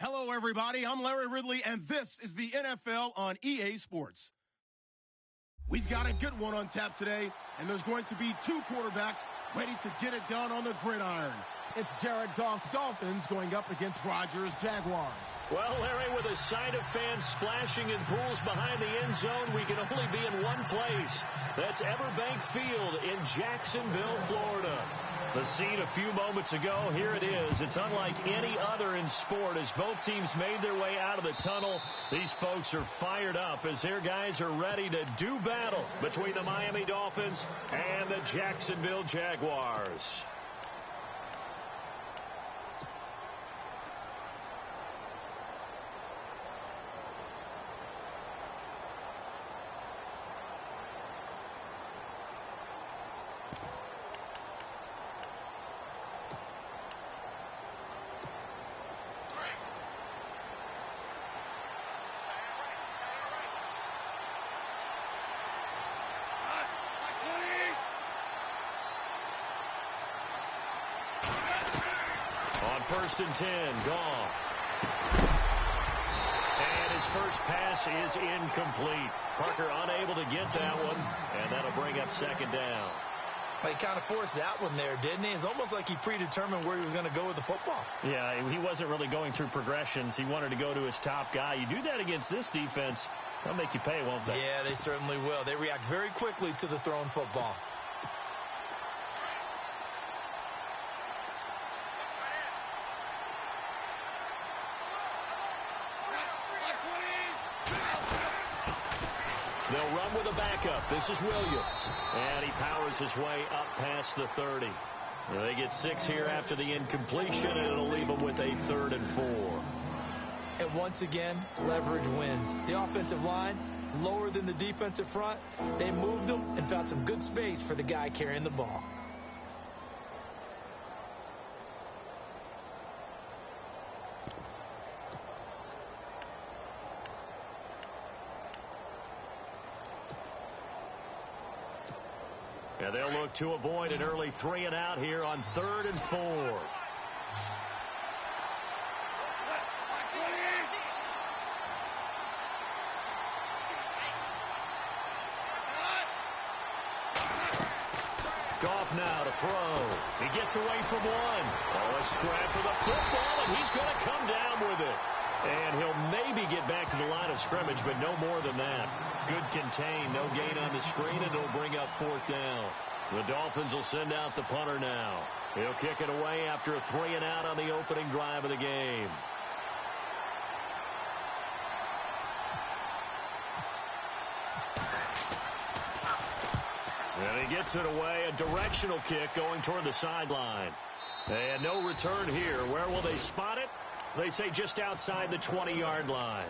Hello, everybody. I'm Larry Ridley, and this is the NFL on EA Sports. We've got a good one on tap today, and there's going to be two quarterbacks ready to get it done on the gridiron. It's Jared Goff's Dolphins going up against Rodgers' Jaguars. Well, Larry, with a sight of fans splashing in pools behind the end zone, we can only be in one place. That's Everbank Field in Jacksonville, Florida. The scene a few moments ago, here it is. It's unlike any other in sport as both teams made their way out of the tunnel. These folks are fired up as their guys are ready to do battle between the Miami Dolphins and the Jacksonville Jaguars. First and 10, Goff. And his first pass is incomplete. Parker unable to get that one, and that'll bring up second down. He kind of forced that one there, didn't he? It's almost like he predetermined where he was going to go with the football. Yeah, he wasn't really going through progressions. He wanted to go to his top guy. You do that against this defense, they'll make you pay, won't they? Yeah, they certainly will. They react very quickly to the thrown football. They'll run with a backup. This is Williams. And he powers his way up past the 30. They get 6 here after the incompletion, and it'll leave them with a 3rd and 4. And once again, leverage wins. The offensive line, lower than the defensive front. They moved them and found some good space for the guy carrying the ball. And they'll look to avoid an early 3 and out here on 3rd and 4. Goff now to throw. He gets away from one. Oh, a scrap for the football, and he's going to come down with it. And he'll maybe get back to the line of scrimmage, but no more than that. Good contain, no gain on the screen, and it'll bring up 4th down. The Dolphins will send out the punter now. He'll kick it away after a 3 and out on the opening drive of the game. And he gets it away, a directional kick going toward the sideline. And no return here. Where will they spot it? They say just outside the 20-yard line.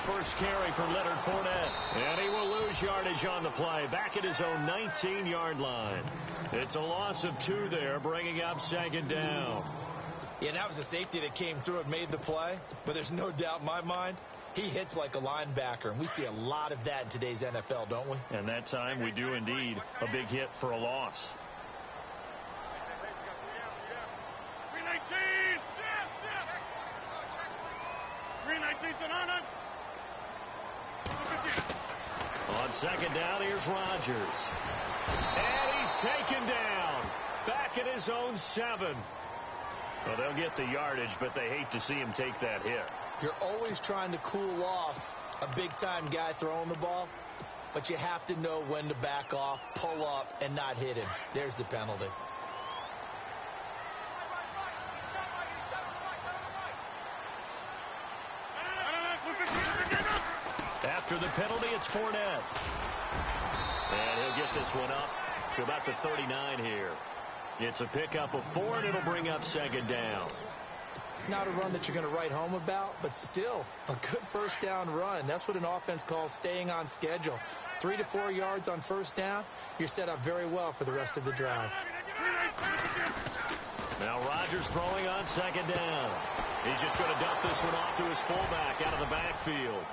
First carry for Leonard Fournette. And he will lose yardage on the play. Back at his own 19-yard line. It's a loss of 2 there, bringing up 2nd down. Yeah, that was a safety that came through and made the play. But there's no doubt in my mind, he hits like a linebacker. And we see a lot of that in today's NFL, don't we? And that time we do indeed. A big hit for a loss. 319. On 2nd down, here's Rodgers. And he's taken down. Back at his own 7. Well, they'll get the yardage, but they hate to see him take that hit. You're always trying to cool off a big-time guy throwing the ball, but you have to know when to back off, pull up, and not hit him. There's the penalty. After the penalty, it's Fournette. And he'll get this one up to about the 39 here. It's a pickup of 4, and it'll bring up 2nd down. Not a run that you're going to write home about, but still a good first down run. That's what an offense calls staying on schedule. 3 to 4 yards on first down, you're set up very well for the rest of the drive. Now Rodgers throwing on second down. He's just going to dump this one off to his fullback out of the backfield.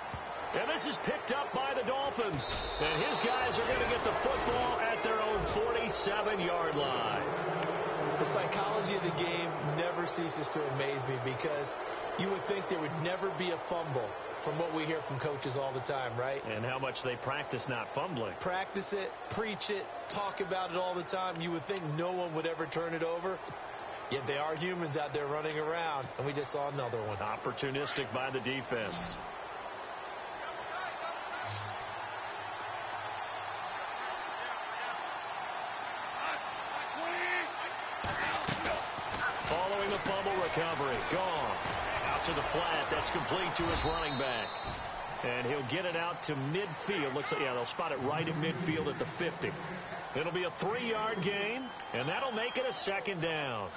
And this is picked up by the Dolphins. And his guys are going to get the football at their own 47-yard line. The psychology of the game never ceases to amaze me because you would think there would never be a fumble from what we hear from coaches all the time, right? And how much they practice not fumbling. Practice it, preach it, talk about it all the time. You would think no one would ever turn it over. Yet they are humans out there running around, and we just saw another one. Opportunistic by the defense. Following the fumble recovery. Gone. Out to the flat. That's complete to his running back. And he'll get it out to midfield. Looks like, yeah, they'll spot it right at midfield at the 50. It'll be a 3-yard gain, and that'll make it a second down.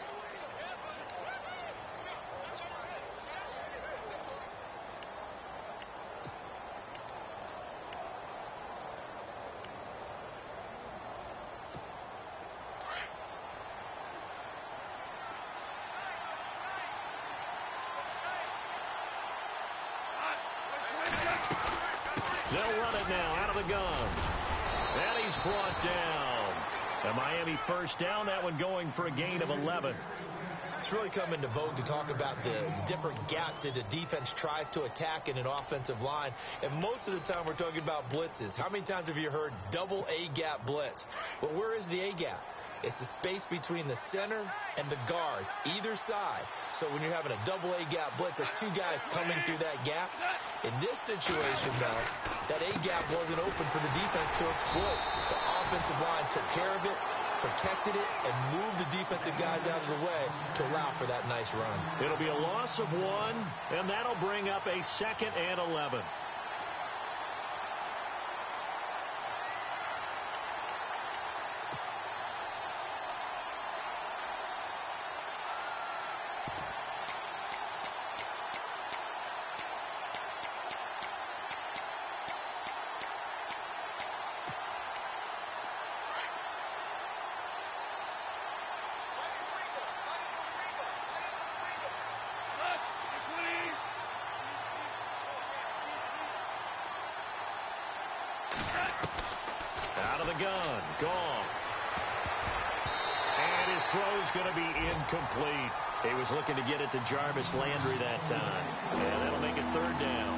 They'll run it now out of the gun. And he's brought down. A Miami first down, that one going for a gain of 11. It's really come into vogue to talk about the different gaps that the defense tries to attack in an offensive line. And most of the time we're talking about blitzes. How many times have you heard double A-gap blitz? Well, where is the A-gap? It's the space between the center and the guards, either side. So when you're having a double A-gap blitz, there's two guys coming through that gap. In this situation, though, that A-gap wasn't open for the defense to exploit. The offensive line took care of it, protected it, and moved the defensive guys out of the way to allow for that nice run. It'll be a loss of 1, and that'll bring up a 2nd and 11. Out of the gun. Gone. And his throw's going to be incomplete. He was looking to get it to Jarvis Landry that time. And that'll make it 3rd down.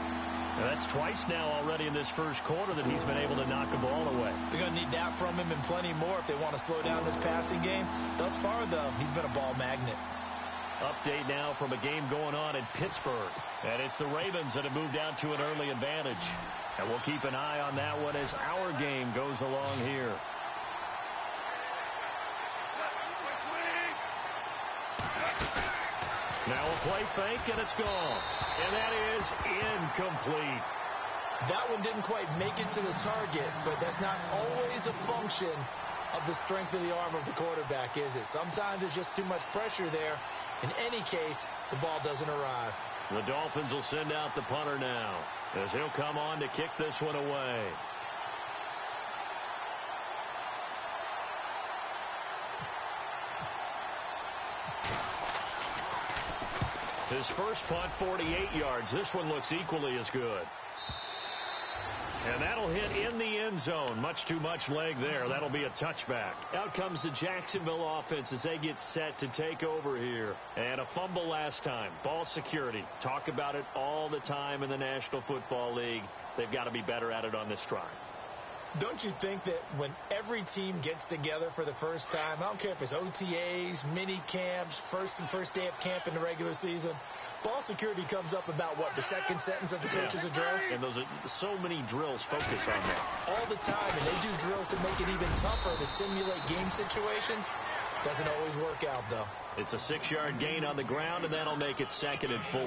And that's twice now already in this first quarter that he's been able to knock a ball away. They're going to need that from him and plenty more if they want to slow down this passing game. Thus far, though, he's been a ball magnet. Update now from a game going on in Pittsburgh. And it's the Ravens that have moved out to an early advantage. And we'll keep an eye on that one as our game goes along here. Now a play fake, and it's gone. And that is incomplete. That one didn't quite make it to the target, but that's not always a function of the strength of the arm of the quarterback, is it? Sometimes it's just too much pressure there. In any case, the ball doesn't arrive. The Dolphins will send out the punter now as he'll come on to kick this one away. His first punt, 48 yards. This one looks equally as good. And that'll hit in the end zone. Much too much leg there. That'll be a touchback. Out comes the Jacksonville offense as they get set to take over here. And a fumble last time. Ball security. Talk about it all the time in the National Football League. They've got to be better at it on this drive. Don't you think that when every team gets together for the first time, I don't care if it's OTAs, mini camps, first day of camp in the regular season, ball security comes up about what, the second sentence of the coach's address? And those are so many drills focus on that. All the time, and they do drills to make it even tougher to simulate game situations. Doesn't always work out, though. It's a 6-yard gain on the ground, and that'll make it 2nd and 4.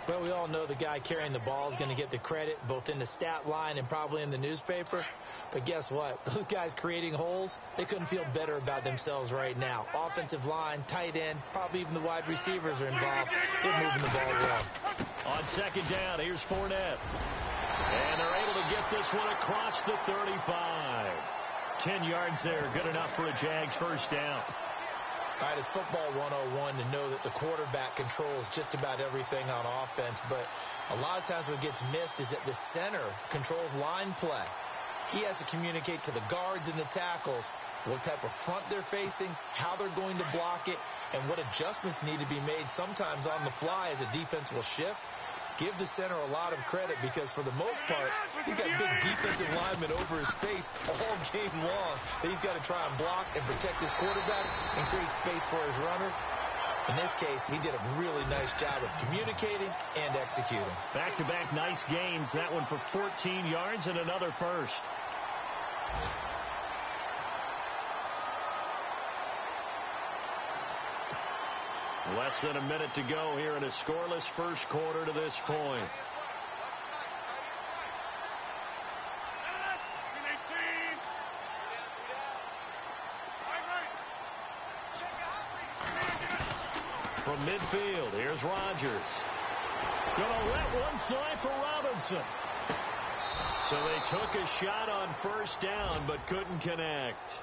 Well, we all know the guy carrying the ball is going to get the credit, both in the stat line and probably in the newspaper. But guess what? Those guys creating holes, they couldn't feel better about themselves right now. Offensive line, tight end, probably even the wide receivers are involved. They're moving the ball well. On second down, here's Fournette. And they're able to get this one across the 35. 10 yards there, good enough for a Jags first down. All right, it's football 101 to know that the quarterback controls just about everything on offense, but a lot of times what gets missed is that the center controls line play. He has to communicate to the guards and the tackles what type of front they're facing, how they're going to block it, and what adjustments need to be made sometimes on the fly as a defense will shift. Give the center a lot of credit because for the most part, he's got big defensive linemen over his face all game long that he's got to try and block and protect his quarterback and create space for his runner. In this case, he did a really nice job of communicating and executing. Back-to-back nice gains. That one for 14 yards and another first. Less than a minute to go here in a scoreless first quarter to this point. From midfield, here's Rodgers. Gonna let one fly for Robinson. So they took a shot on first down, but couldn't connect.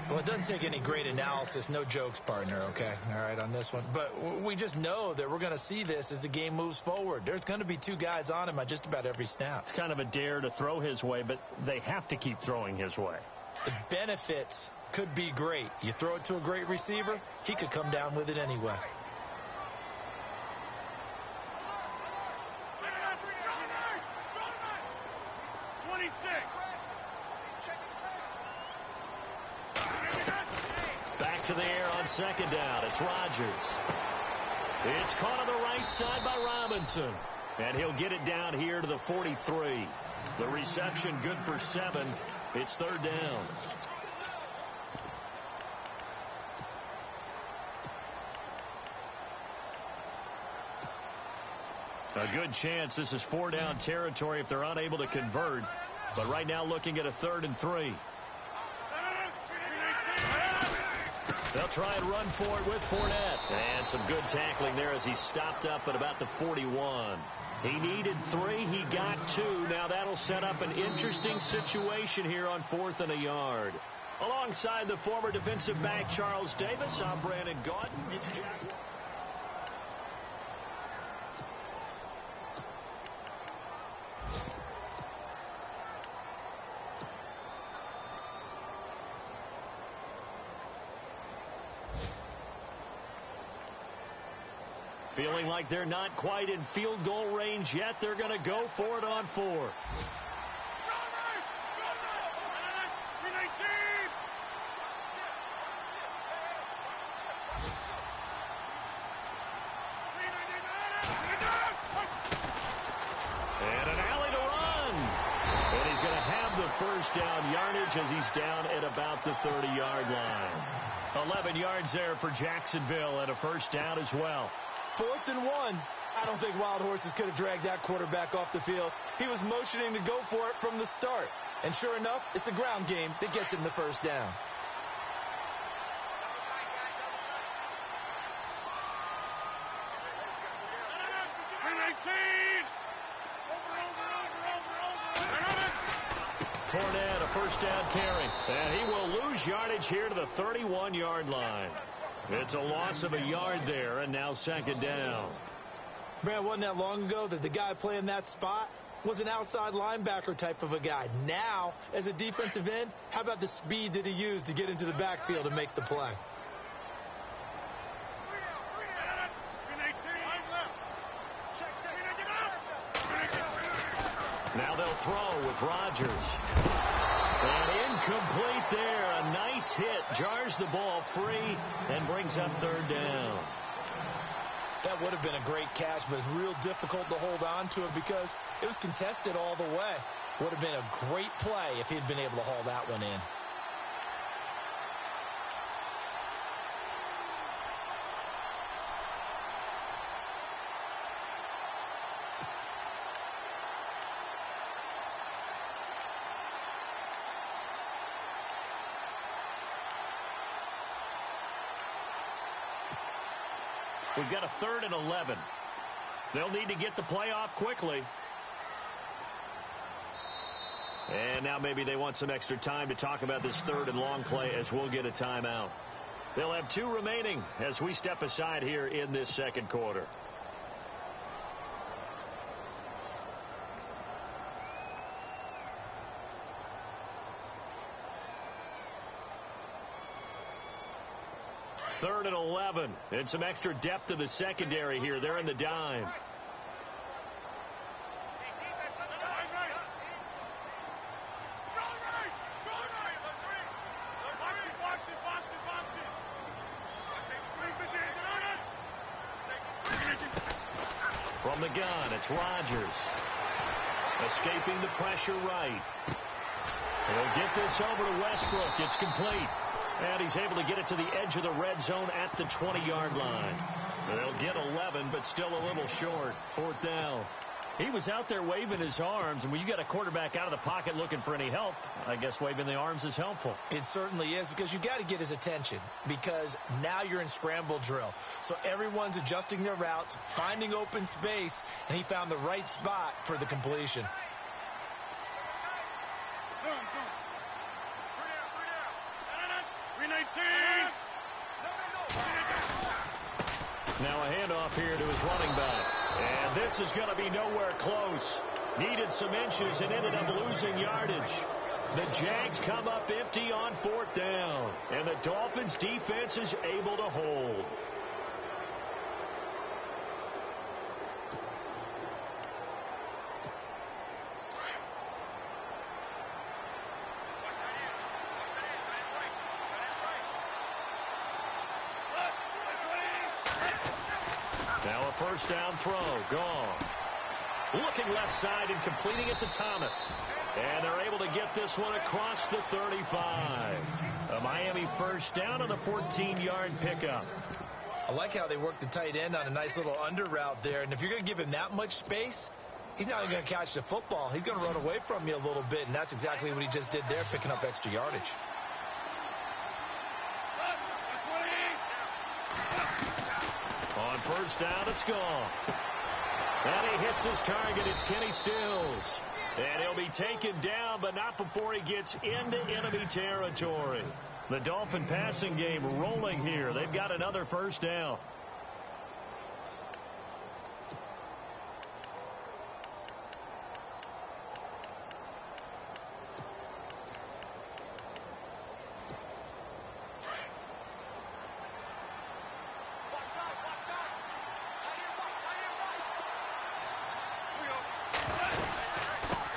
Well, it doesn't take any great analysis. No jokes, partner, okay? All right, on this one. But we just know that we're going to see this as the game moves forward. There's going to be two guys on him on just about every snap. It's kind of a dare to throw his way, but they have to keep throwing his way. The benefits could be great. You throw it to a great receiver, he could come down with it anyway. Back to the air on second down. It's Rodgers. It's caught on the right side by Robinson. And he'll get it down here to the 43. The reception good for 7. It's third down. A good chance this is 4-down territory if they're unable to convert. But right now looking at a 3rd and 3. They'll try and run for it with Fournette. And some good tackling there as he stopped up at about the 41. He needed 3. He got 2. Now that'll set up an interesting situation here on 4th and a yard. Alongside the former defensive back Charles Davis, I'm Brandon Gaudin. It's Jack. Feeling like they're not quite in field goal range yet. They're going to go for it on 4th. And an alley to run. And he's going to have the first down yardage as he's down at about the 30-yard line. 11 yards there for Jacksonville and a first down as well. 4th and 1. I don't think Wild Horses could have dragged that quarterback off the field. He was motioning to go for it from the start. And sure enough, it's the ground game that gets him the first down. Fournette, a first down carry. And he will lose yardage here to the 31-yard line. It's a loss of a yard there, and now second down. Man, wasn't that long ago that the guy playing that spot was an outside linebacker type of a guy. Now, as a defensive end, how about the speed that he used to get into the backfield and make the play? Now they'll throw with Rodgers. And incomplete there. A nice hit. Jars the ball free and brings up third down. That would have been a great catch, but it's real difficult to hold on to it because it was contested all the way. Would have been a great play if he'd been able to haul that one in. We've got a 3rd and 11. They'll need to get the play off quickly. And now maybe they want some extra time to talk about this 3rd and long play as we'll get a timeout. They'll have 2 remaining as we step aside here in this second quarter. Third and 11, and some extra depth to the secondary here. They're in the dime. From the gun, it's Rodgers. Escaping the pressure right. He'll get this over to Westbrook. It's complete. And he's able to get it to the edge of the red zone at the 20-yard line. They'll get 11, but still a little short. 4th down. He was out there waving his arms, and when you got a quarterback out of the pocket looking for any help, I guess waving the arms is helpful. It certainly is, because you got to get his attention, because now you're in scramble drill. So everyone's adjusting their routes, finding open space, and he found the right spot for the completion. Now a handoff here to his running back. And this is going to be nowhere close. Needed some inches and ended up losing yardage. The Jags come up empty on 4th down. And the Dolphins defense is able to hold. Now a first down throw. Gone. Looking left side and completing it to Thomas. And they're able to get this one across the 35. A Miami first down on the 14-yard pickup. I like how they work the tight end on a nice little under route there. And if you're going to give him that much space, he's not even going to catch the football. He's going to run away from you a little bit, and that's exactly what he just did there, picking up extra yardage. On first down, it's gone. And he hits his target. It's Kenny Stills. And he'll be taken down, but not before he gets into enemy territory. The Dolphin passing game rolling here. They've got another first down.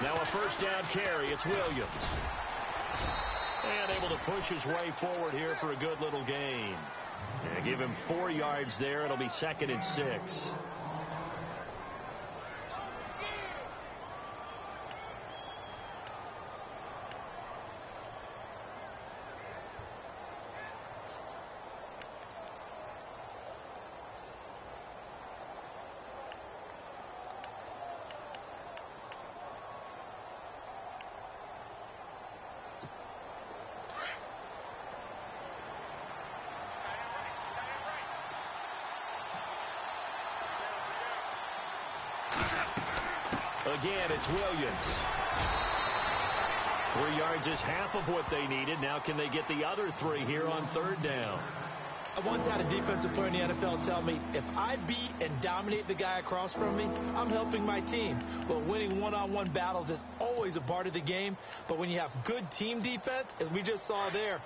Now a first down carry. It's Williams. And able to push his way forward here for a good little gain. And give him 4 yards there. It'll be 2nd and 6. Again, it's Williams. 3 yards is half of what they needed. Now can they get the other 3 here on 3rd down? I once had a defensive player in the NFL tell me, if I beat and dominate the guy across from me, I'm helping my team. Well, winning one-on-one battles is always a part of the game, but when you have good team defense, as we just saw there,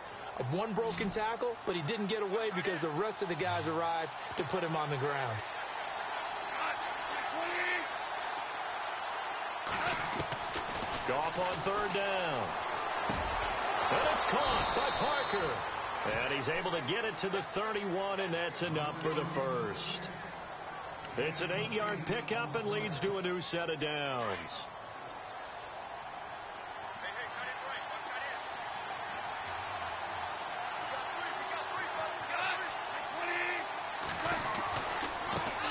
one broken tackle, but he didn't get away because the rest of the guys arrived to put him on the ground. Goff on 3rd down. And it's caught by Parker. And he's able to get it to the 31, and that's enough for the first. It's an 8-yard pickup and leads to a new set of downs.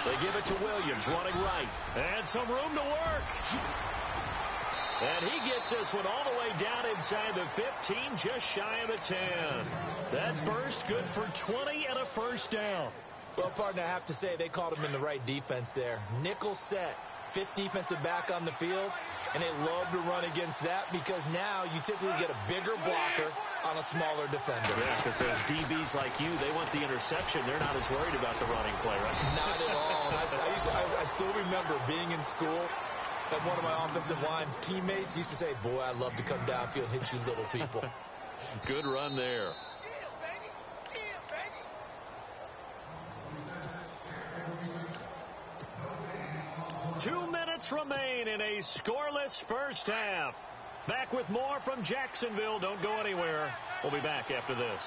They give it to Williams, running right. And some room to work. And he gets this one all the way down inside the 15, just shy of the 10. That burst good for 20 and a first down. Well, partner, I have to say they called him in the right defense there. Nickel set, fifth defensive back on the field, and they love to run against that because now you typically get a bigger blocker on a smaller defender. Yeah, because those DBs like you, they want the interception. They're not as worried about the running play, right? Not at all. I still remember being in school, and one of my offensive line teammates used to say, boy, I love to come downfield and hit you little people. Good run there. 2 minutes remain in a scoreless first half. Back with more from Jacksonville. Don't go anywhere. We'll be back after this.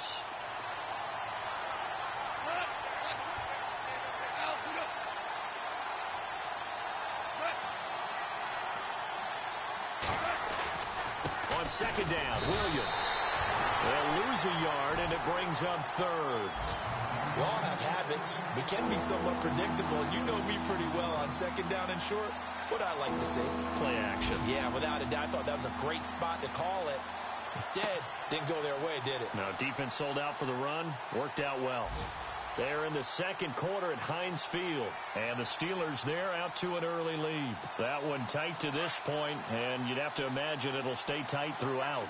On second down, Williams. They'll lose a yard, and it brings up third. We all have habits. We can be somewhat predictable. You know me pretty well on second down and short. What I like to see. Play action. Yeah, without a doubt. I thought that was a great spot to call it. Instead, didn't go their way, did it? No, defense sold out for the run. Worked out well. They're in the second quarter at Heinz Field. And the Steelers, they're out to an early lead. That one tight to this point, and you'd have to imagine it'll stay tight throughout.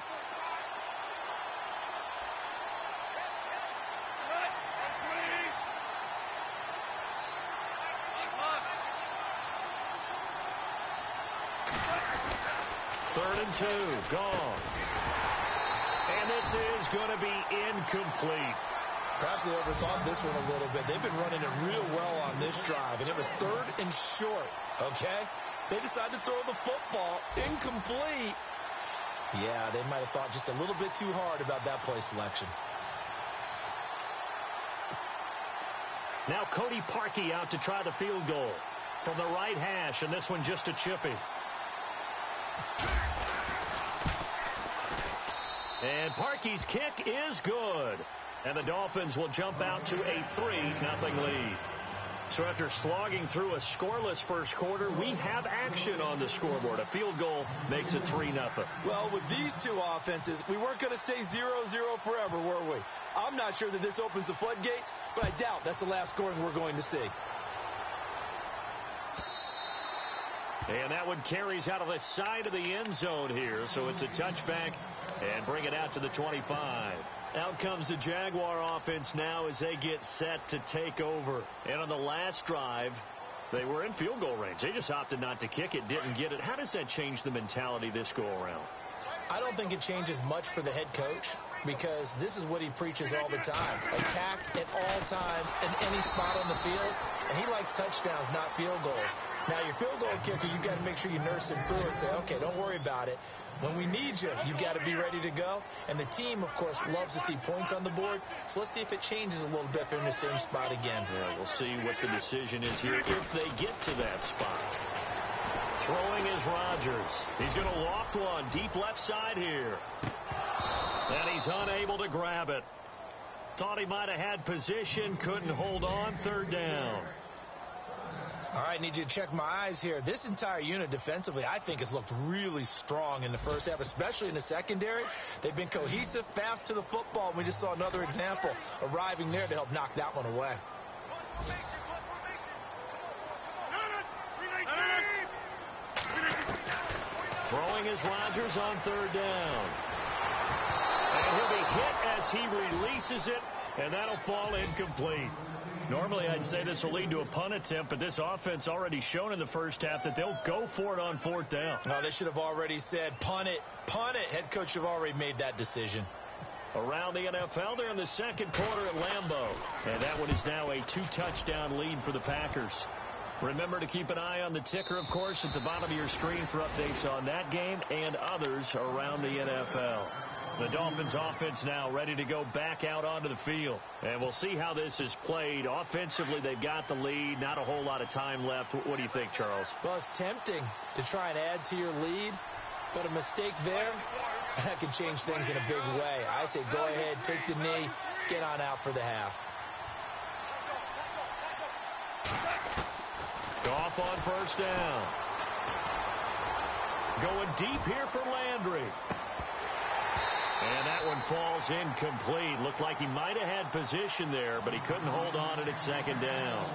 Third and 2, gone. And this is going to be incomplete. Perhaps they overthought this one a little bit. They've been running it real well on this drive, and it was third and short, okay? They decided to throw the football incomplete. Yeah, they might have thought just a little bit too hard about that play selection. Now Cody Parkey out to try the field goal from the right hash, and this one just a chippy. And Parkey's kick is good. And the Dolphins will jump out to a 3-0 lead. So after slogging through a scoreless first quarter, we have action on the scoreboard. A field goal makes it 3-0. Well, with these two offenses, we weren't going to stay 0-0 forever, were we? I'm not sure that this opens the floodgates, but I doubt that's the last scoring we're going to see. And that one carries out of the side of the end zone here. So it's a touchback and bring it out to the 25. Out comes the Jaguar offense now as they get set to take over. And on the last drive, they were in field goal range. They just opted not to kick it, didn't get it. How does that change the mentality this go around? I don't think it changes much for the head coach because this is what he preaches all the time. Attack at all times in any spot on the field. And he likes touchdowns, not field goals. Now, your field goal kicker, you've got to make sure you nurse him through and say, okay, don't worry about it. When we need you, you've got to be ready to go. And the team, of course, loves to see points on the board. So let's see if it changes a little bit if they're in the same spot again. Yeah, we'll see what the decision is here if they get to that spot. Throwing is Rodgers. He's going to loft one deep left side here. And he's unable to grab it. Thought he might have had position, couldn't hold on. Third down. All right, need you to check my eyes here. This entire unit defensively, I think, has looked really strong in the first half, especially in the secondary. They've been cohesive, fast to the football. We just saw another example arriving there to help knock that one away. Throwing is Rodgers on third down. And he'll be hit as he releases it, and that'll fall incomplete. Normally, I'd say this will lead to a punt attempt, but this offense already shown in the first half that they'll go for it on fourth down. No, they should have already said, punt it, punt it. Head coach should have already made that decision. Around the NFL, they're in the second quarter at Lambeau. And that one is now a 2-touchdown lead for the Packers. Remember to keep an eye on the ticker, of course, at the bottom of your screen for updates on that game and others around the NFL. The Dolphins offense now ready to go back out onto the field. And we'll see how this is played. Offensively, they've got the lead. Not a whole lot of time left. What do you think, Charles? Well, it's tempting to try and add to your lead. But a mistake there, that can change things in a big way. I say go ahead, take the knee, get on out for the half. Goff on first down. Going deep here for Landry. And that one falls incomplete. Looked like he might have had position there, but he couldn't hold on at second down.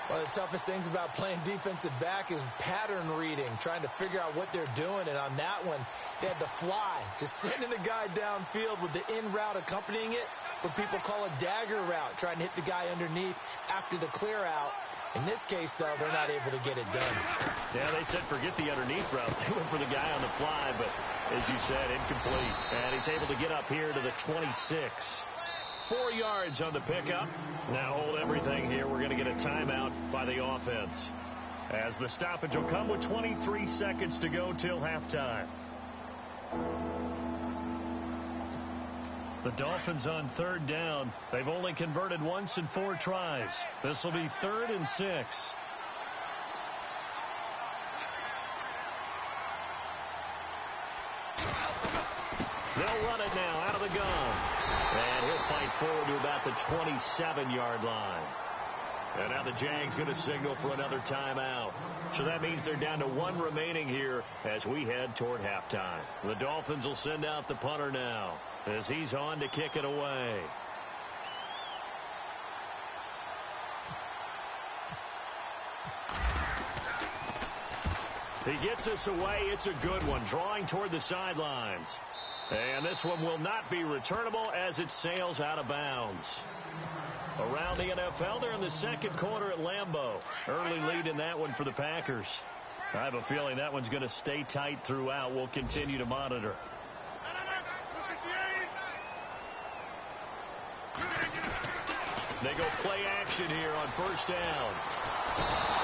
One of the toughest things about playing defensive back is pattern reading, trying to figure out what they're doing. And on that one, they had the fly, just sending the guy downfield with the in route accompanying it, what people call a dagger route, trying to hit the guy underneath after the clear out. In this case, though, they're not able to get it done. Yeah, they said forget the underneath route. They went for the guy on the fly, but as you said, incomplete. And he's able to get up here to the 26. 4 yards on the pickup. Now hold everything here. We're going to get a timeout by the offense, as the stoppage will come with 23 seconds to go till halftime. The Dolphins on third down. They've only converted once in 4 tries. This will be 3rd and 6. They'll run it now out of the gun. And he'll fight forward to about the 27-yard line. And now the Jags going to signal for another timeout. So that means they're down to 1 remaining here as we head toward halftime. The Dolphins will send out the punter now as he's on to kick it away. He gets us away. It's a good one, drawing toward the sidelines. And this one will not be returnable as it sails out of bounds. Around the NFL, they're in the second quarter at Lambeau. Early lead in that one for the Packers. I have a feeling that one's going to stay tight throughout. We'll continue to monitor. They go play action here on first down.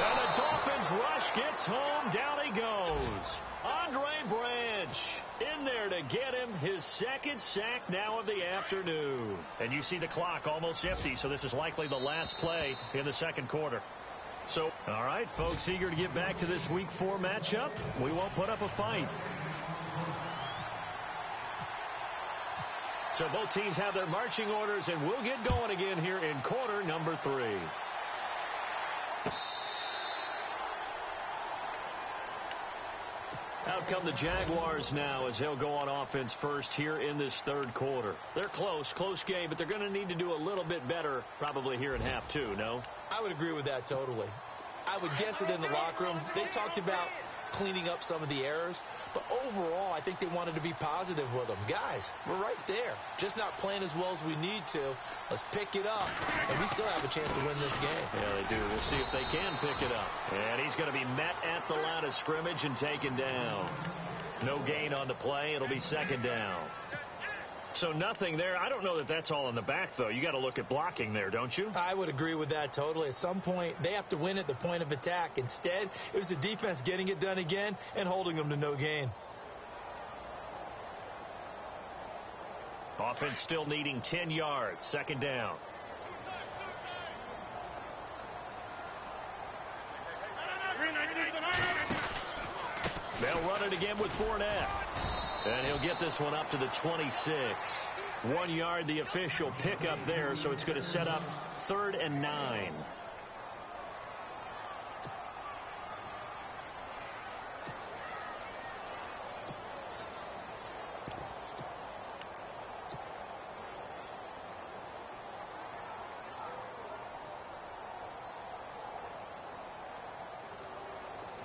And the Dolphins rush gets home. Down he goes. Andre Branch in there to get him his 2nd sack now of the afternoon. And you see the clock almost empty, so this is likely the last play in the second quarter. So, all right, folks, eager to get back to this Week 4 matchup. We won't put up a fight. So both teams have their marching orders, and we'll get going again here in quarter number 3. Out come the Jaguars now as they'll go on offense first here in this third quarter. They're close game, but they're going to need to do a little bit better probably here in half 2, no? I would agree with that totally. I would guess it in the locker room. They talked about cleaning up some of the errors, but overall I think they wanted to be positive with them. Guys, we're right there, just not playing as well as we need to. Let's pick it up, and we still have a chance to win this game. Yeah, they do. We'll see if they can pick it up. And he's going to be met at the line of scrimmage and taken down. No gain on the play. It'll be second down. So nothing there. I don't know that that's all in the back, though. You got to look at blocking there, don't you? I would agree with that totally. At some point, they have to win at the point of attack. Instead, it was the defense getting it done again and holding them to no gain. Offense still needing 10 yards. Second down. They'll run it again with Fournette. And he'll get this one up to the 26. 1 yard, the official pickup there, so it's going to set up 3rd and 9.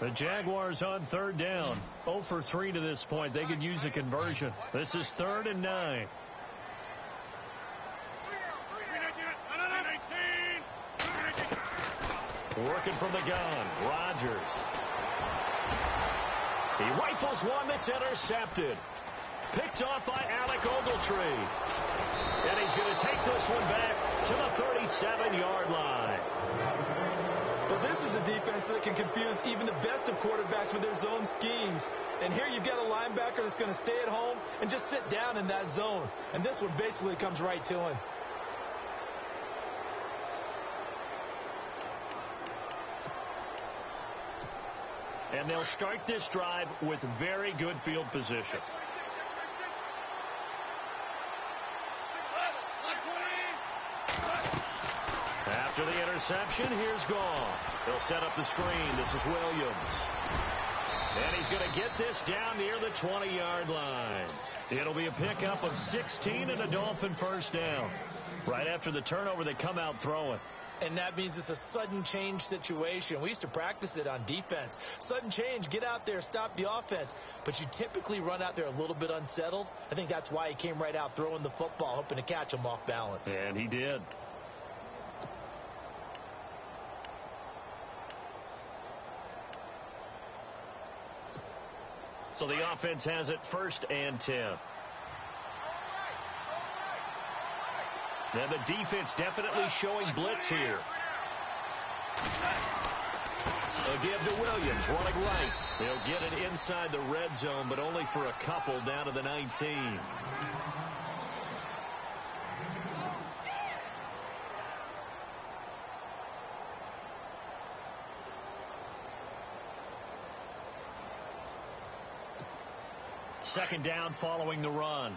The Jaguars on third down. 0 for 3 to this point. They could use a conversion. This is 3rd and 9. Working from the gun. Rodgers. He rifles one that's intercepted. Picked off by Alec Ogletree. And he's going to take this one back to the 37-yard line. But this is a defense that can confuse even the best of quarterbacks with their zone schemes. And here you've got a linebacker that's going to stay at home and just sit down in that zone. And this one basically comes right to him. And they'll start this drive with very good field position. After the interception, here's Goff. He'll set up the screen. This is Williams. And he's going to get this down near the 20-yard line. It'll be a pickup of 16 and a Dolphin first down. Right after the turnover, they come out throwing. And that means it's a sudden change situation. We used to practice it on defense. Sudden change, get out there, stop the offense. But you typically run out there a little bit unsettled. I think that's why he came right out throwing the football, hoping to catch him off balance. And he did. So the offense has it 1st and 10. Now the defense definitely showing blitz here. They'll give to Williams, running right. They'll get it inside the red zone, but only for a couple down to the 19. Second down following the run.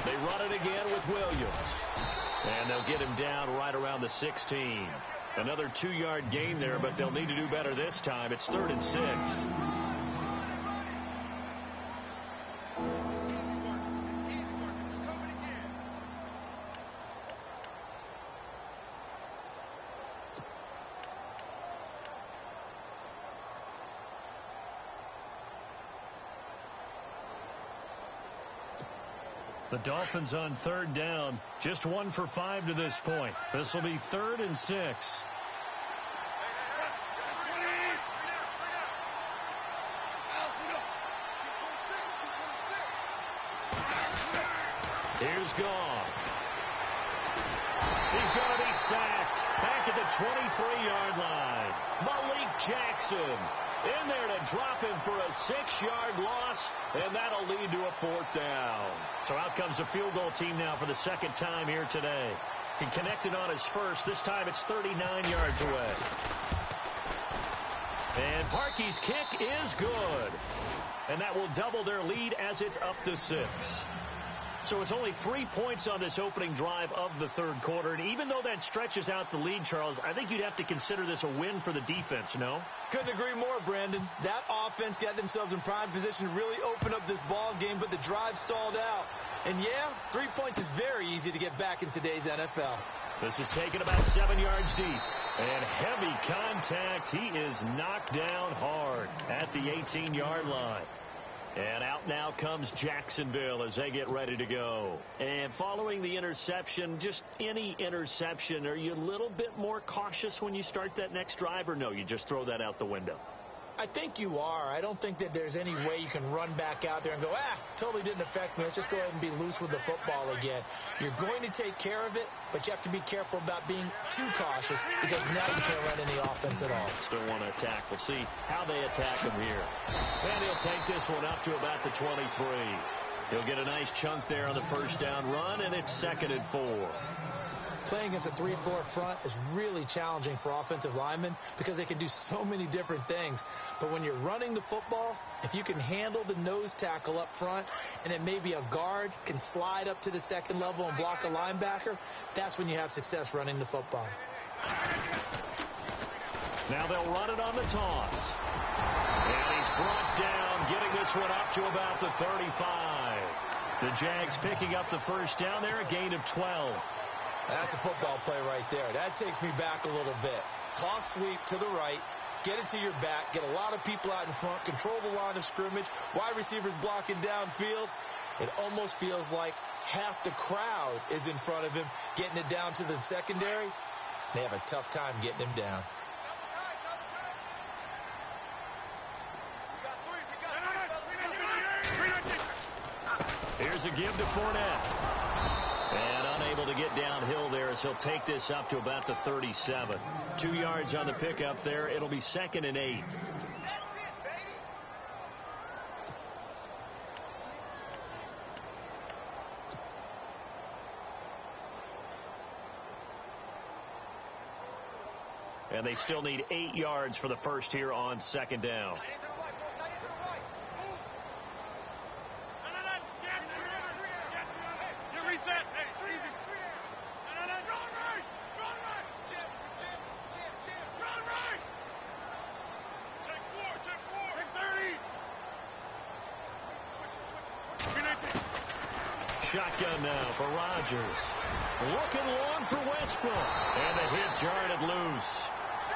They run it again with Williams. And they'll get him down right around the 16. Another 2-yard gain there, but they'll need to do better this time. It's 3rd and 6. The Dolphins on 3rd down, just 1 for 5 to this point. This will be 3rd and 6. Here's Goff. He's going to be sacked back at the 23-yard line. Malik Jackson in there to drop him for a 6-yard loss, and that'll lead to a 4th down. So out comes the field goal team now for the 2nd time here today. He connected on his first. This time it's 39 yards away. And Parkey's kick is good. And that will double their lead as it's up to 6. So it's only 3 points on this opening drive of the 3rd quarter. And even though that stretches out the lead, Charles, I think you'd have to consider this a win for the defense, no? Couldn't agree more, Brandon. That offense got themselves in prime position to really open up this ball game, but the drive stalled out. And, yeah, 3 points is very easy to get back in today's NFL. This is taken about 7 yards deep. And heavy contact. He is knocked down hard at the 18-yard line. And out now comes Jacksonville as they get ready to go. And following the interception, just any interception, are you a little bit more cautious when you start that next drive, or no, you just throw that out the window? I think you are. I don't think that there's any way you can run back out there and go, totally didn't affect me. Let's just go ahead and be loose with the football again. You're going to take care of it, but you have to be careful about being too cautious because now you can't run any offense at all. Still want to attack. We'll see how they attack him here. And he'll take this one up to about the 23. He'll get a nice chunk there on the 1st down run, and it's 2nd and 4. Playing against a 3-4 front is really challenging for offensive linemen because they can do so many different things. But when you're running the football, if you can handle the nose tackle up front and then maybe a guard can slide up to the 2nd level and block a linebacker, that's when you have success running the football. Now they'll run it on the toss. And he's brought down, getting this one up to about the 35. The Jags picking up the 1st down there, a gain of 12. That's a football play right there. That takes me back a little bit. Toss sweep to the right, get it to your back, get a lot of people out in front, control the line of scrimmage, wide receivers blocking downfield. It almost feels like half the crowd is in front of him, getting it down to the secondary. They have a tough time getting him down. Here's a give to Fournette. And unable to get downhill there as he'll take this up to about the 37. 2 yards on the pickup there. It'll be 2nd and 8. And they still need 8 yards for the first here on 2nd down. shotgun now for Rodgers. Looking long for Westbrook. And the hit jarred it loose.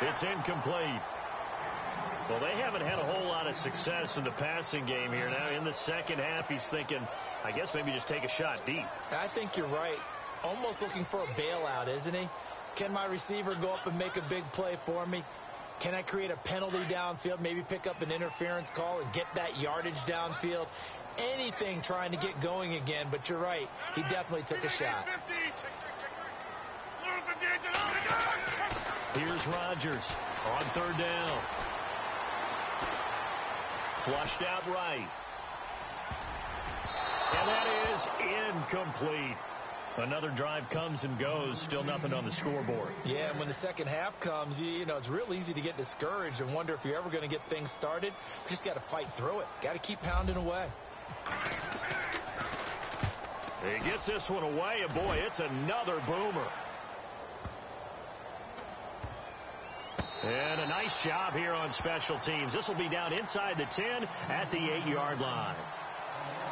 It's incomplete. Well, they haven't had a whole lot of success in the passing game here. Now, in the second half, he's thinking, I guess maybe just take a shot deep. I think you're right. Almost looking for a bailout, isn't he? Can my receiver go up and make a big play for me? Can I create a penalty downfield, maybe pick up an interference call and get that yardage downfield? Anything trying to get going again, but you're right. He definitely took a shot. Here's Rodgers on third down. Flushed out right. And that is incomplete. Another drive comes and goes. Still nothing on the scoreboard. Yeah, and when the second half comes, you know, it's real easy to get discouraged and wonder if you're ever going to get things started. You just got to fight through it. Got to keep pounding away. He gets this one away, and boy, it's another boomer. And a nice job here on special teams. This will be down inside the 10 at the 8-yard line.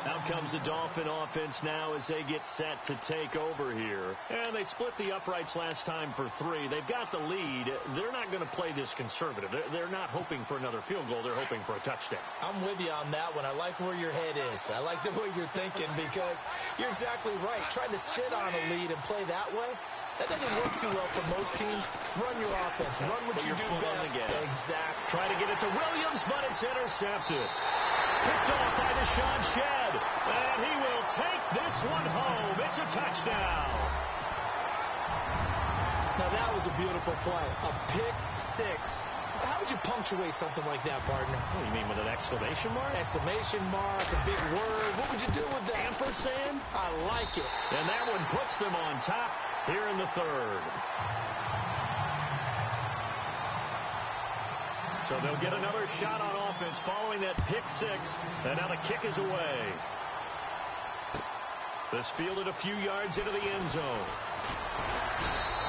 Out comes the Dolphin offense now as they get set to take over here. And they split the uprights last time for 3. They've got the lead. They're not going to play this conservative. They're not hoping for another field goal. They're hoping for a touchdown. I'm with you on that one. I like where your head is. I like the way you're thinking because you're exactly right. Trying to sit on a lead and play that way, that doesn't work too well for most teams. Run your offense. Run what you do best. Exactly. Try to get it to Williams, but it's intercepted. Picked off by Deshaun Shedd. And he will take this one home. It's a touchdown. Now that was a beautiful play. A pick 6. How would you punctuate something like that, partner? What do you mean, with an exclamation mark? Exclamation mark, a big word. What would you do with that? Ampersand? I like it. And that one puts them on top here in the third. So they'll get another shot on offense following that pick 6. And now the kick is away. This fielded a few yards into the end zone.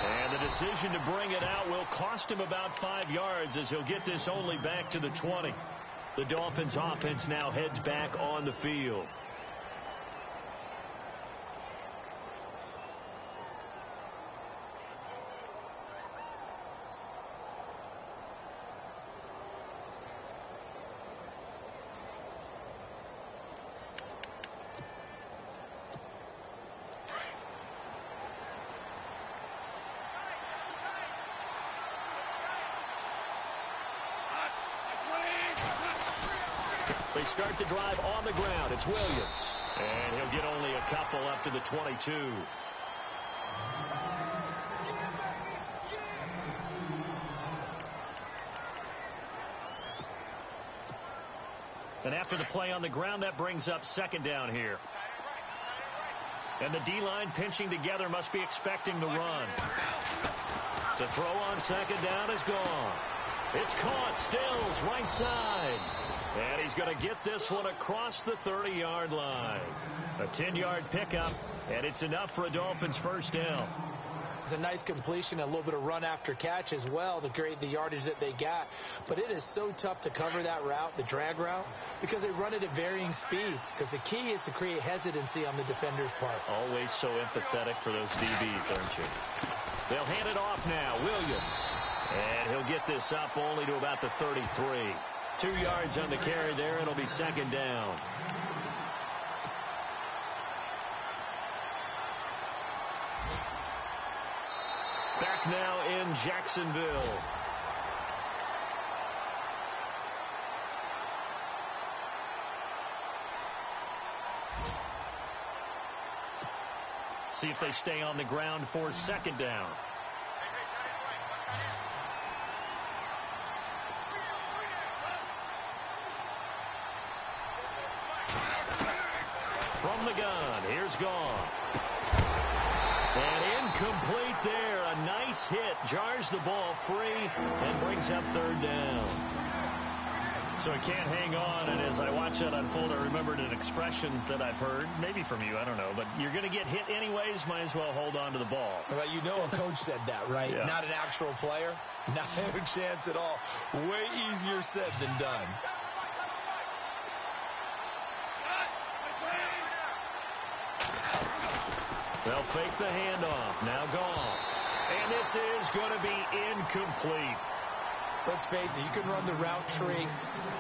And the decision to bring it out will cost him about 5 yards as he'll get this only back to the 20. The Dolphins offense now heads back on the field. They start the drive on the ground. It's Williams. And he'll get only a couple up to the 22. And after the play on the ground, that brings up second down here. And the D-line pinching together must be expecting the run. To throw on second down is gone. It's caught. Stills right side. And he's going to get this one across the 30-yard line. A 10-yard pickup, and it's enough for a Dolphins first down. It's a nice completion, a little bit of run after catch as well to create the yardage that they got. But it is so tough to cover that route, the drag route, because they run it at varying speeds. Because the key is to create hesitancy on the defender's part. Always so empathetic for those DBs, aren't you? They'll hand it off now. Williams. And he'll get this up only to about the 33. 2 yards on the carry there. It'll be second down. Back now in Jacksonville. See if they stay on the ground for second down. From the gun, here's Gone. And incomplete there. A nice hit. Jars the ball free and brings up third down. So he can't hang on, and as I watch that unfold, I remembered an expression that I've heard, maybe from you, I don't know, but you're going to get hit anyways, might as well hold on to the ball. Well, you know a coach said that, right? Yeah. Not an actual player. Not a chance at all. Way easier said than done. They'll fake the handoff. Now gone. And this is going to be incomplete. Let's face it, you can run the route tree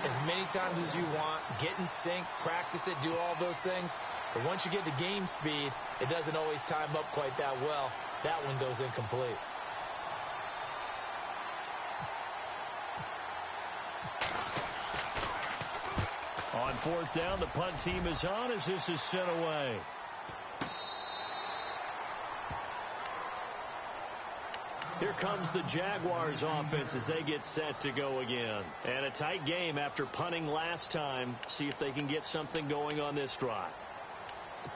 as many times as you want, get in sync, practice it, do all those things. But once you get to game speed, it doesn't always time up quite that well. That one goes incomplete. On fourth down, the punt team is on as this is sent away. Here comes the Jaguars offense as they get set to go again. And a tight game after punting last time. See if they can get something going on this drive.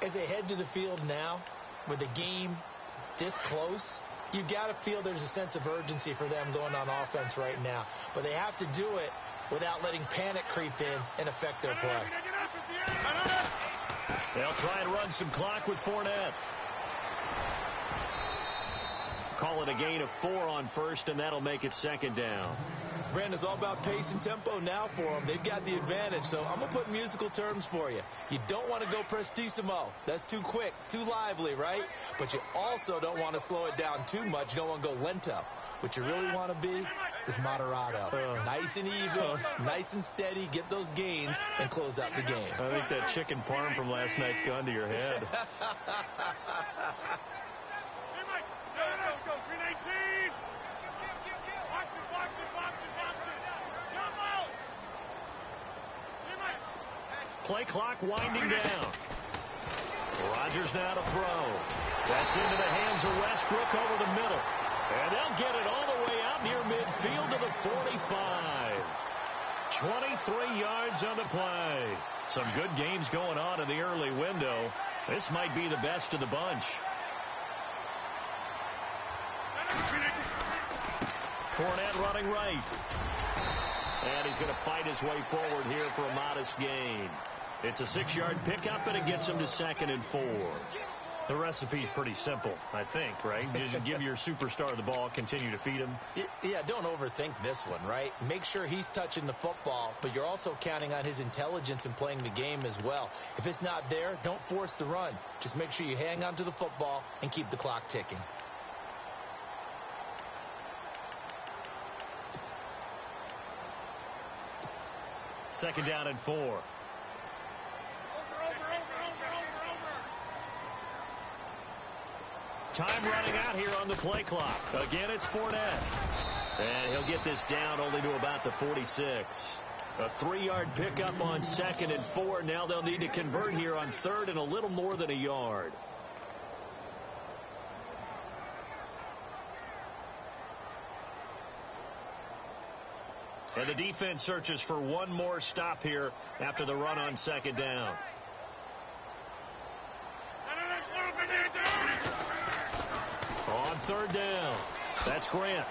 As they head to the field now, with the game this close, you got to feel there's a sense of urgency for them going on offense right now. But they have to do it without letting panic creep in and affect their play. They'll try and run some clock with Fournette. Call it a gain of 4 on first, and that'll make it second down. Brandon, it's all about pace and tempo now for them. They've got the advantage, so I'm going to put musical terms for you. You don't want to go prestissimo. That's too quick, too lively, right? But you also don't want to slow it down too much. You don't want to go lento. What you really want to be is moderato. Nice and even, nice and steady, get those gains, and close out the game. I think that chicken parm from last night's gone to your head. Play clock winding down. Rodgers now to throw. That's into the hands of Westbrook over the middle. And they'll get it all the way out near midfield to the 45. 23 yards on the play. Some good games going on in the early window. This might be the best of the bunch. Fournette running right. And he's going to fight his way forward here for a modest gain. It's a 6-yard pickup, and it gets him to 2nd and 4. The recipe's pretty simple, I think, right? Just give your superstar the ball, continue to feed him. Yeah, don't overthink this one, right? Make sure he's touching the football, but you're also counting on his intelligence in playing the game as well. If it's not there, don't force the run. Just make sure you hang on to the football and keep the clock ticking. Second down and 4. Time running out here on the play clock. Again, it's Fournette. And he'll get this down only to about the 46. A 3-yard pickup on 2nd and 4. Now they'll need to convert here on 3rd and a little more than a yard. And the defense searches for one more stop here after the run on 2nd down. On 3rd down, that's Grant.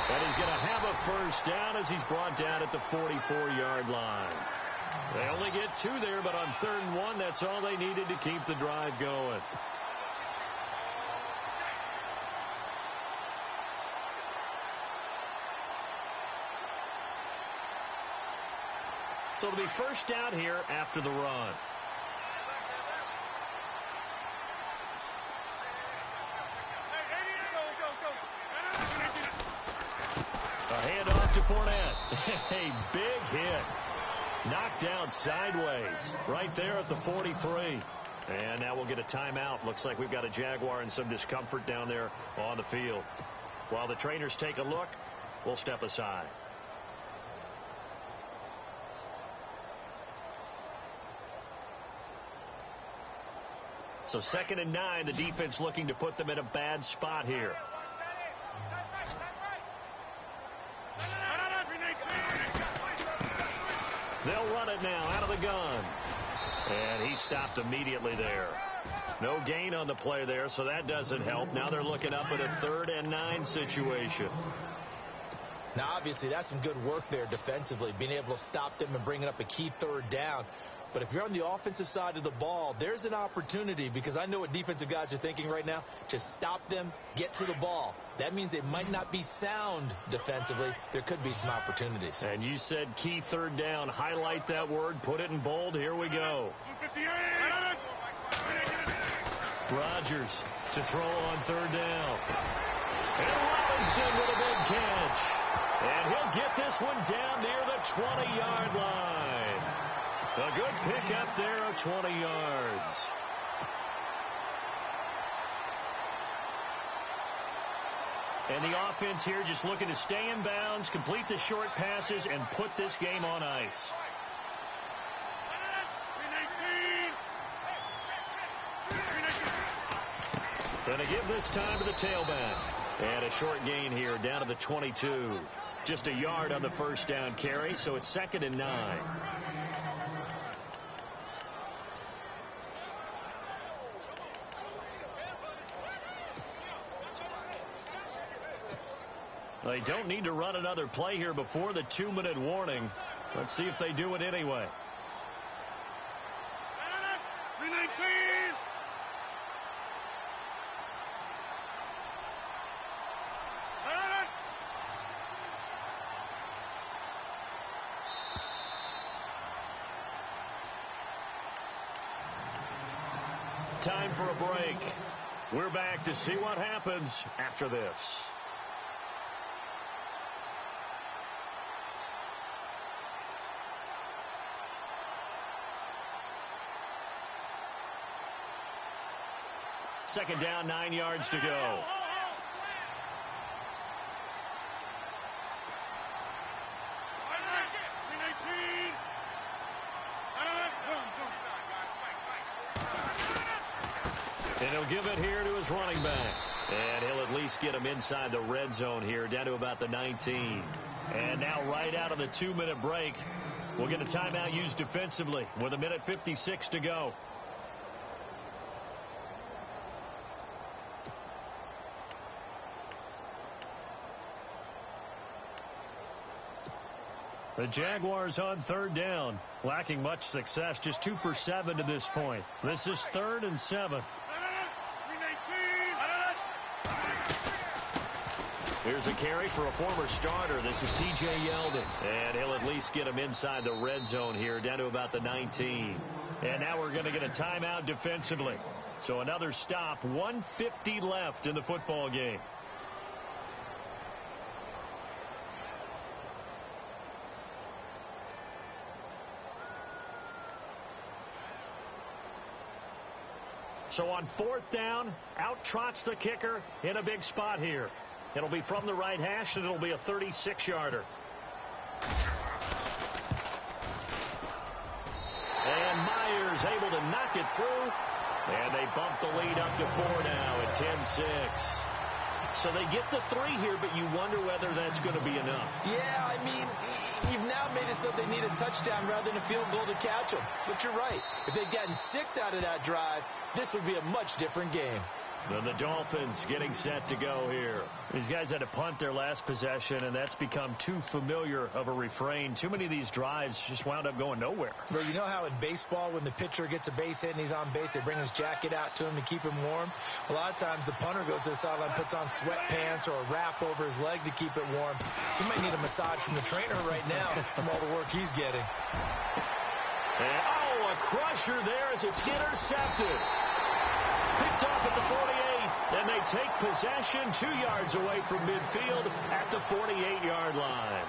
And he's going to have a first down as he's brought down at the 44-yard line. They only get 2 there, but on 3rd and 1, that's all they needed to keep the drive going. So it'll be first down here after the run. A handoff to Fournette. A big hit. Knocked down sideways right there at the 43. And now we'll get a timeout. Looks like we've got a Jaguar in some discomfort down there on the field. While the trainers take a look, we'll step aside. So 2nd and 9, the defense looking to put them in a bad spot here. They'll run it now out of the gun. And he stopped immediately there. No gain on the play there, so that doesn't help. Now they're looking up at a 3rd and 9 situation. Now, obviously, that's some good work there defensively, being able to stop them and bringing up a key 3rd down. But if you're on the offensive side of the ball, there's an opportunity, because I know what defensive guys are thinking right now. Just stop them, get to the ball. That means they might not be sound defensively. There could be some opportunities. And you said key 3rd down. Highlight that word. Put it in bold. Here we go. Rodgers to throw on third down. And Robinson with a big catch. And he'll get this one down near the 20-yard line. A good pickup there of 20 yards. And the offense here just looking to stay in bounds, complete the short passes, and put this game on ice. Going to give this time to the tailback. And a short gain here down to the 22. Just a yard on the first down carry, so it's 2nd and 9. They don't need to run another play here before the 2-minute warning. Let's see if they do it anyway. 319. Time for a break. We're back to see what happens after this. Second down, 9 yards to go. And he'll give it here to his running back. And he'll at least get him inside the red zone here, down to about the 19. And now right out of the 2-minute break, we'll get a timeout used defensively with 1:56 to go. The Jaguars on third down, lacking much success, just 2 for 7 to this point. This is 3rd and 7. Here's a carry for a former starter. This is T.J. Yeldon. And he'll at least get him inside the red zone here, down to about the 19. And now we're going to get a timeout defensively. So another stop, 1:50 left in the football game. So on 4th down, out trots the kicker in a big spot here. It'll be from the right hash, and it'll be a 36-yarder. And Myers able to knock it through. And they bump the lead up to 4 now at 10-6. So they get the 3 here, but you wonder whether that's going to be enough. Yeah, I mean, you've now made it so they need a touchdown rather than a field goal to catch them. But you're right. If they'd gotten 6 out of that drive, this would be a much different game. And the Dolphins getting set to go here. These guys had to punt their last possession, and that's become too familiar of a refrain. Too many of these drives just wound up going nowhere. Well, you know how in baseball, when the pitcher gets a base hit and he's on base, they bring his jacket out to him to keep him warm? A lot of times the punter goes to the sideline, puts on sweatpants or a wrap over his leg to keep it warm. He might need a massage from the trainer right now from all the work he's getting. And, oh, a crusher there as it's intercepted. Picked off at the 48, and they take possession 2 yards away from midfield at the 48-yard line.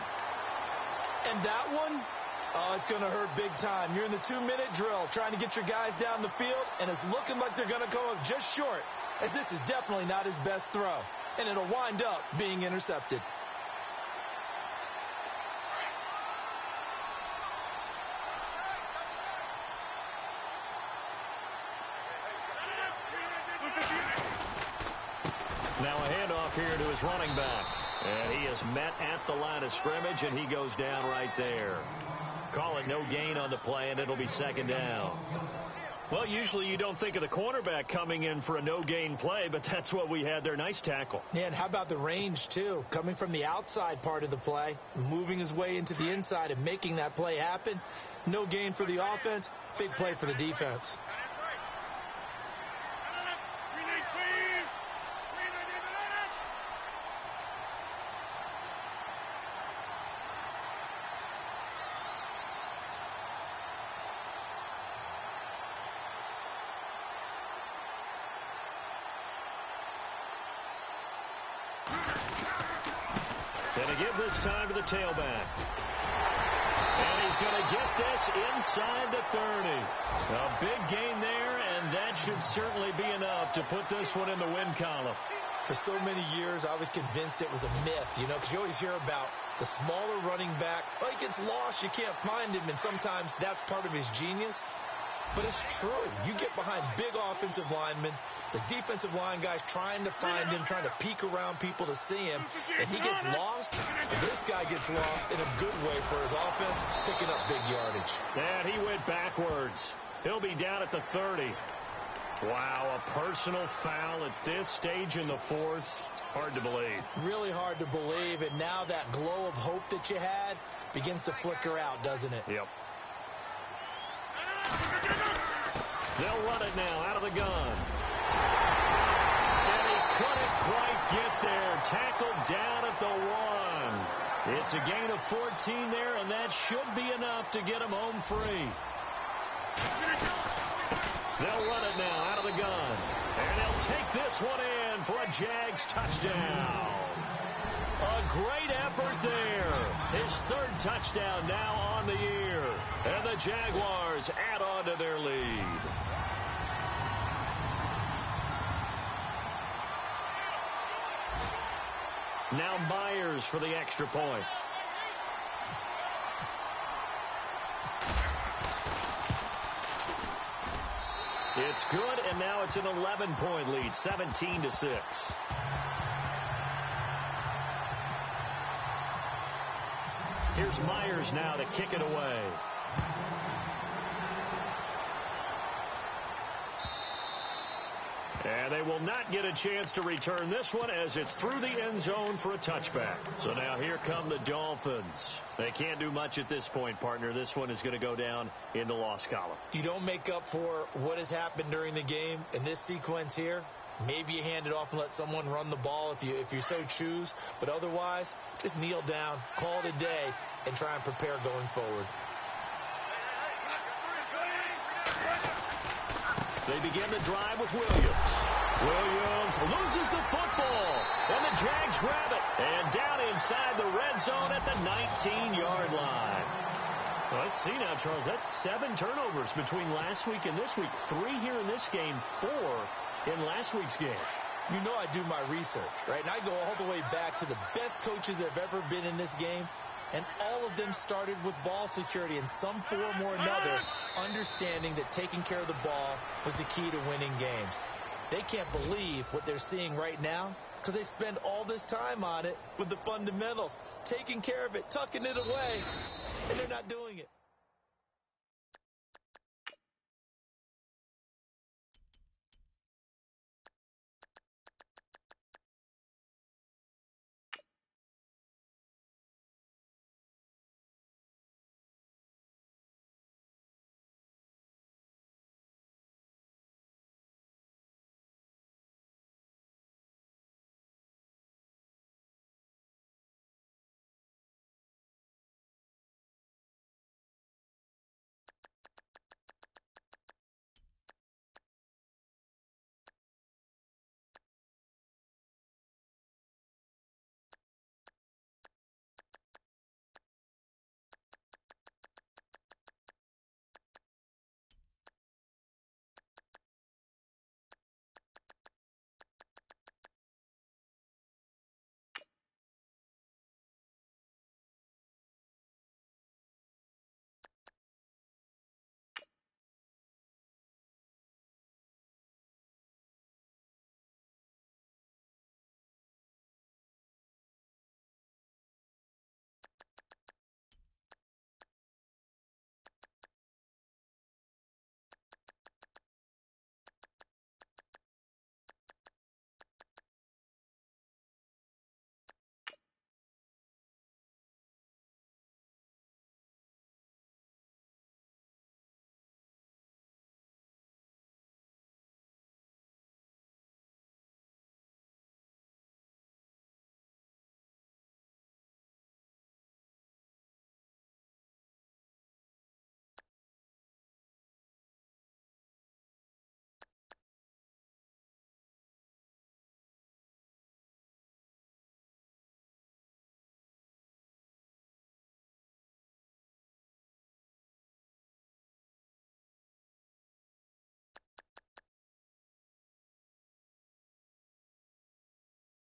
And that one, oh, it's going to hurt big time. You're in the 2-minute drill trying to get your guys down the field, and it's looking like they're going to go up just short, as this is definitely not his best throw, and it'll wind up being intercepted. Now a handoff here to his running back. And he is met at the line of scrimmage, and he goes down right there. Call it no gain on the play, and it'll be 2nd down. Well, usually you don't think of the cornerback coming in for a no-gain play, but that's what we had there. Nice tackle. Yeah, and how about the range, too? Coming from the outside part of the play, moving his way into the inside and making that play happen. No gain for the offense, big play for the defense. And they give this time to the tailback. And he's going to get this inside the 30. A big gain there, and that should certainly be enough to put this one in the win column. For so many years, I was convinced it was a myth, because you always hear about the smaller running back. Oh, he gets lost, you can't find him, and sometimes that's part of his genius. But it's true. You get behind big offensive linemen, the defensive line guys trying to find him, trying to peek around people to see him, and he gets lost. This guy gets lost in a good way for his offense, picking up big yardage. And he went backwards. He'll be down at the 30. Wow, a personal foul at this stage in the fourth. Hard to believe. Really hard to believe, and now that glow of hope that you had begins to flicker out, doesn't it? Yep. They'll run it now out of the gun. And he couldn't quite get there. Tackled down at the 1. It's a gain of 14 there, and that should be enough to get him home free. They'll run it now out of the gun. And they'll take this one in for a Jags touchdown. A great effort there. His third touchdown now on the year. And the Jaguars add on to their lead. Now Myers for the extra point. It's good, and now it's an 11-point lead, 17-6. Here's Myers now to kick it away. And they will not get a chance to return this one as it's through the end zone for a touchback. So now here come the Dolphins. They can't do much at this point, partner. This one is going to go down in the loss column. You don't make up for what has happened during the game in this sequence here. Maybe you hand it off and let someone run the ball if you so choose. But otherwise, just kneel down, call it a day, and try and prepare going forward. They begin the drive with Williams. Williams loses the football, and the Jags grab it. And down inside the red zone at the 19-yard line. Well, let's see now, Charles. That's 7 turnovers between last week and this week. 3 here in this game, 4 in last week's game. You know I do my research, right? And I go all the way back to the best coaches that have ever been in this game. And all of them started with ball security in some form or another, understanding that taking care of the ball was the key to winning games. They can't believe what they're seeing right now because they spend all this time on it with the fundamentals, taking care of it, tucking it away, and they're not doing it.